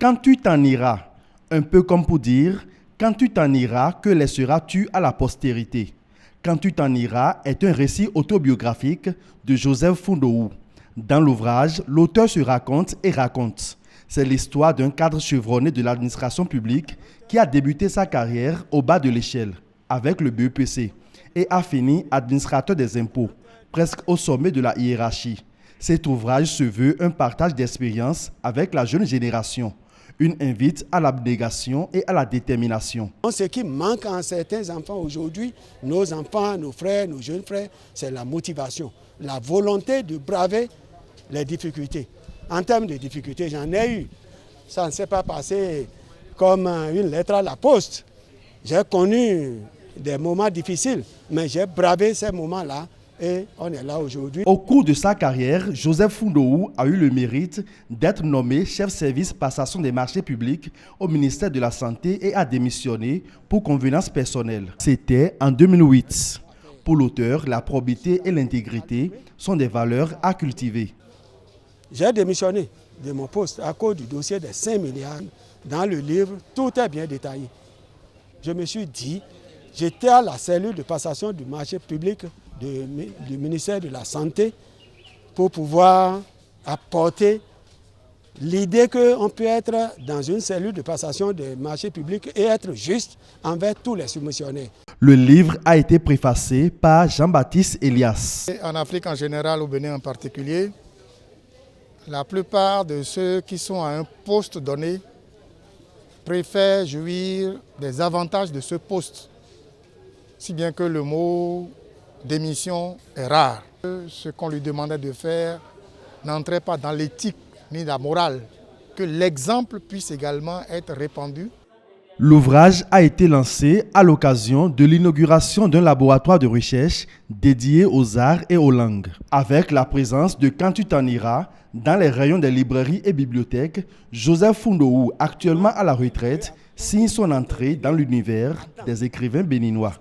Quand tu t'en iras, un peu comme pour dire, quand tu t'en iras, que laisseras-tu à la postérité? Quand tu t'en iras est un récit autobiographique de Joseph Foundohou. Dans l'ouvrage, l'auteur se raconte et raconte. C'est l'histoire d'un cadre chevronné de l'administration publique qui a débuté sa carrière au bas de l'échelle, avec le BEPC, et a fini administrateur des impôts, presque au sommet de la hiérarchie. Cet ouvrage se veut un partage d'expériences avec la jeune génération, une invite à l'abnégation et à la détermination. Ce qui manque à certains enfants aujourd'hui, nos enfants, nos frères, nos jeunes frères, c'est la motivation, la volonté de braver les difficultés. En termes de difficultés, j'en ai eu. Ça ne s'est pas passé comme une lettre à la poste. J'ai connu des moments difficiles, mais j'ai bravé ces moments-là et on est là aujourd'hui. Au cours de sa carrière, Joseph Foundohou a eu le mérite d'être nommé chef service passation des marchés publics au ministère de la Santé et a démissionné pour convenance personnelle. C'était en 2008. Pour l'auteur, la probité et l'intégrité sont des valeurs à cultiver. J'ai démissionné de mon poste à cause du dossier des 5 milliards. Dans le livre, tout est bien détaillé. Je me suis dit, j'étais à la cellule de passation du marché public du ministère de la Santé pour pouvoir apporter l'idée qu'on peut être dans une cellule de passation des marchés publics et être juste envers tous les soumissionnaires. Le livre a été préfacé par Jean-Baptiste Elias. En Afrique en général, au Bénin en particulier, la plupart de ceux qui sont à un poste donné préfèrent jouir des avantages de ce poste, si bien que le mot démission est rare. Ce qu'on lui demandait de faire n'entrait pas dans l'éthique ni la morale, que l'exemple puisse également être répandu. L'ouvrage a été lancé à l'occasion de l'inauguration d'un laboratoire de recherche dédié aux arts et aux langues. Avec la présence de Quand tu t'en iras, dans les rayons des librairies et bibliothèques, Joseph Foundohou, actuellement à la retraite, signe son entrée dans l'univers des écrivains béninois.